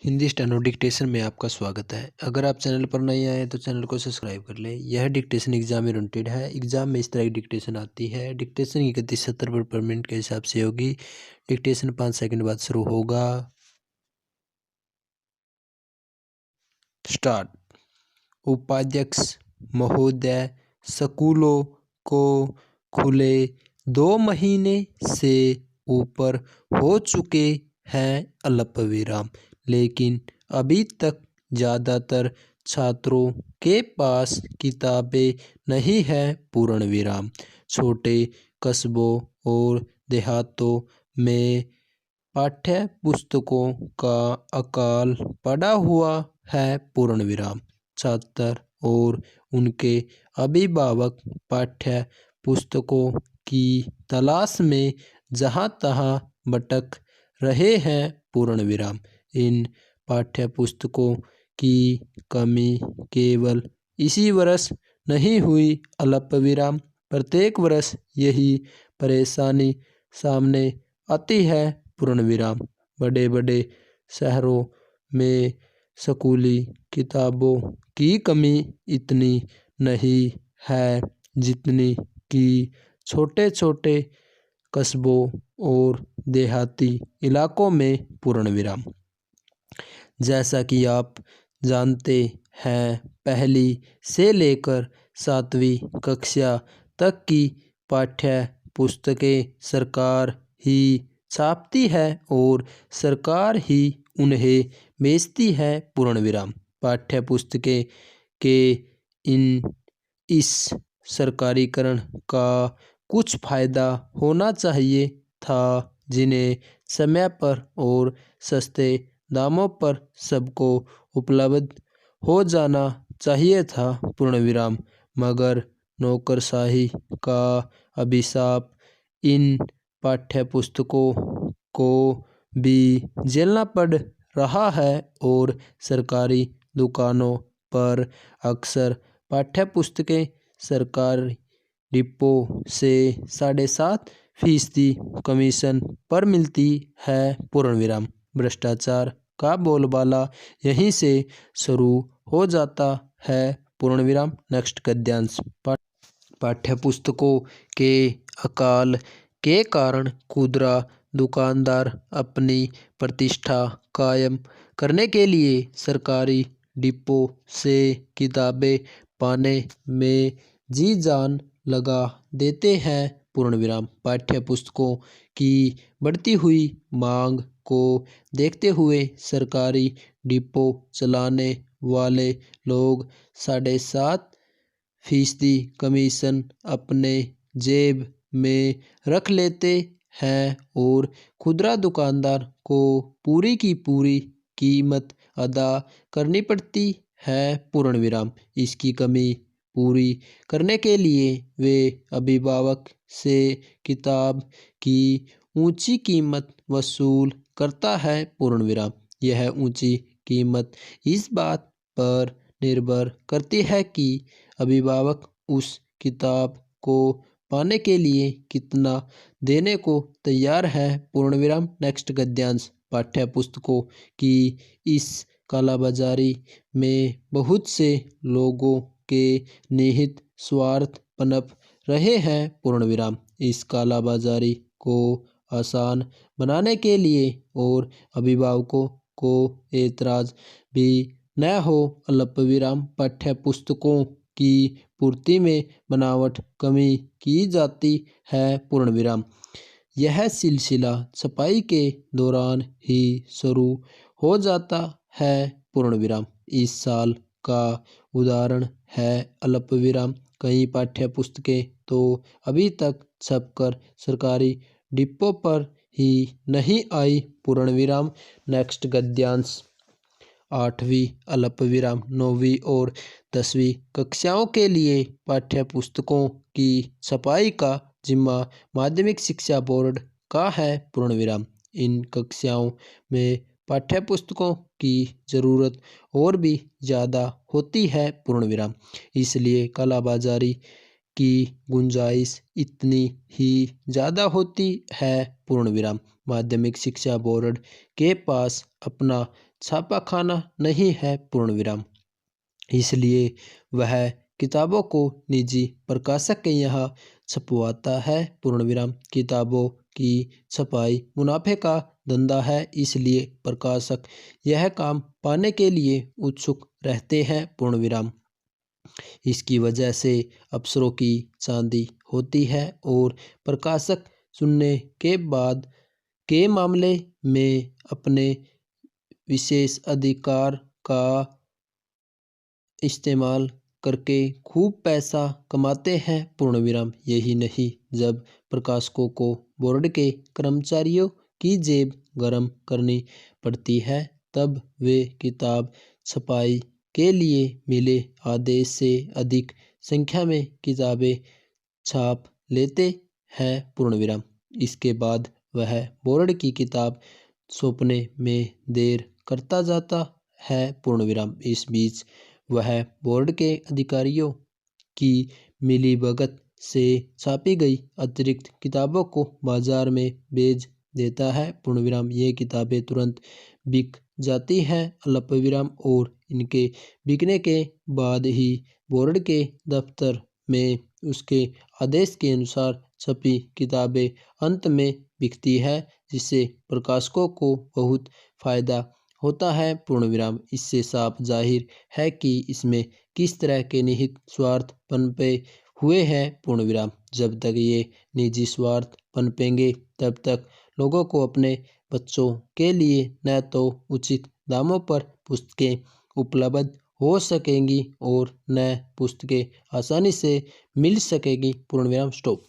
Hindi steno dictation में आपका स्वागत है। अगर आप चैनल पर नए आए तो चैनल को सब्सक्राइब कर लें। यह डिक्टेशन एग्जाम ओरिएंटेड है। एग्जाम में इस तरह की डिक्टेशन आती है। डिक्टेशन की गति 70 पर मिनट के हिसाब से होगी। डिक्टेशन 5 सेकंड बाद शुरू होगा। स्टार्ट। उपाध्यक्ष महोदय, स्कूलों को खुले 2 महीने से ऊपर हो चुके हैं अल्पविराम, लेकिन अभी तक ज़्यादातर छात्रों के पास किताबें नहीं है पूर्णविराम। छोटे कस्बों और देहातों में पाठ्य पुस्तकों का अकाल पड़ा हुआ है पूर्णविराम। छात्र और उनके अभिभावक पाठ्य पुस्तकों की तलाश में जहाँ तहाँ भटक रहे हैं पूर्णविराम। इन पाठ्य पुस्तकों की कमी केवल इसी वर्ष नहीं हुई अल्पविराम, प्रत्येक वर्ष यही परेशानी सामने आती है पूर्णविराम। बड़े बड़े शहरों में स्कूली किताबों की कमी इतनी नहीं है जितनी कि छोटे छोटे कस्बों और देहाती इलाकों में पूर्णविराम। जैसा कि आप जानते हैं, पहली से लेकर 7वीं कक्षा तक की पाठ्य पुस्तकें सरकार ही छापती है और सरकार ही उन्हें बेचती है पूर्णविराम। पाठ्य पुस्तकें के इस सरकारीकरण का कुछ फायदा होना चाहिए था, जिन्हें समय पर और सस्ते दामों पर सबको उपलब्ध हो जाना चाहिए था पूर्णविराम। मगर नौकरशाही का अभिशाप इन पाठ्य पुस्तकों को भी झेलना पड़ रहा है और सरकारी दुकानों पर अक्सर पाठ्य पुस्तकें सरकारी डिपो से 7.5% कमीशन पर मिलती है पूर्णविराम। भ्रष्टाचार का बोलबाला यहीं से शुरू हो जाता है पूर्णविराम। नेक्स्ट गद्यांश। पाठ्य पुस्तकों के अकाल के कारण खुदरा दुकानदार अपनी प्रतिष्ठा कायम करने के लिए सरकारी डिपो से किताबें पाने में जी जान लगा देते हैं पूर्णविराम। पाठ्य पुस्तकों की बढ़ती हुई मांग को देखते हुए सरकारी डिपो चलाने वाले लोग 7.5% कमीशन अपने जेब में रख लेते हैं और खुदरा दुकानदार को पूरी की पूरी कीमत अदा करनी पड़ती है पूर्णविराम। इसकी कमी पूरी करने के लिए वे अभिभावक से किताब की ऊंची कीमत वसूल करता है पूर्णविराम। यह ऊंची कीमत इस बात पर निर्भर करती है कि अभिभावक उस किताब को पाने के लिए कितना देने को तैयार है पूर्णविराम। नेक्स्ट गद्यांश। पाठ्य पुस्तकों की इस कालाबाजारी में बहुत से लोगों के निहित स्वार्थ पनप रहे हैं पूर्णविराम। इस कालाबाजारी को आसान बनाने के लिए और अभिभावकों को एतराज भी न हो अल्पविराम पाठ्य पुस्तकों की पूर्ति में बनावट कमी की जाती है पूर्णविराम। यह सिलसिला छपाई के दौरान ही शुरू हो जाता है पूर्णविराम। इस साल का उदाहरण है अल्पविराम। कई पाठ्य पुस्तकें तो अभी तक छपकर सरकारी डिपो पर ही नहीं आई पूर्णविराम। नेक्स्ट गद्यांश। 8वीं अल्पविराम 9वीं और 10वीं कक्षाओं के लिए पाठ्य पुस्तकों की छपाई का जिम्मा माध्यमिक शिक्षा बोर्ड का है पूर्णविराम। इन कक्षाओं में पाठ्य पुस्तकों की ज़रूरत और भी ज़्यादा होती है पूर्णविराम। इसलिए कालाबाजारी की गुंजाइश इतनी ही ज़्यादा होती है पूर्ण विराम। माध्यमिक शिक्षा बोर्ड के पास अपना छापाखाना नहीं है पूर्ण विराम, इसलिए वह किताबों को निजी प्रकाशक के यहाँ छपवाता है पूर्ण विराम। किताबों की छपाई मुनाफे का धंधा है, इसलिए प्रकाशक यह काम पाने के लिए उत्सुक रहते हैं पूर्ण विराम। इसकी वजह से अफसरों की चांदी होती है और प्रकाशक सुनने के बाद के मामले में अपने विशेष अधिकार का इस्तेमाल करके खूब पैसा कमाते हैं पूर्ण विराम। यही नहीं, जब प्रकाशकों को बोर्ड के कर्मचारियों की जेब गरम करनी पड़ती है, तब वे किताब छपाई के लिए मिले आदेश से अधिक संख्या में किताबें छाप लेते हैं पूर्ण विराम। इसके बाद वह बोर्ड की किताब सौंपने में देर करता जाता है पूर्ण विराम। इस बीच वह बोर्ड के अधिकारियों की मिलीभगत से छापी गई अतिरिक्त किताबों को बाजार में बेच देता है पूर्ण विराम। ये किताबें तुरंत बिक जाती हैं अल्प विराम, और इनके बिकने के बाद ही बोर्ड के दफ्तर में उसके आदेश के अनुसार छपी किताबें अंत में बिकती है, जिससे प्रकाशकों को बहुत फायदा होता है पूर्ण विराम। इससे साफ जाहिर है कि इसमें किस तरह के निहित स्वार्थ पनपे हुए हैं पूर्ण विराम। जब तक ये निजी स्वार्थ पनपेंगे, तब तक लोगों को अपने बच्चों के लिए न तो उचित दामों पर पुस्तकें उपलब्ध हो सकेंगी और न पुस्तकें आसानी से मिल सकेगी पूर्ण विराम। स्टॉप।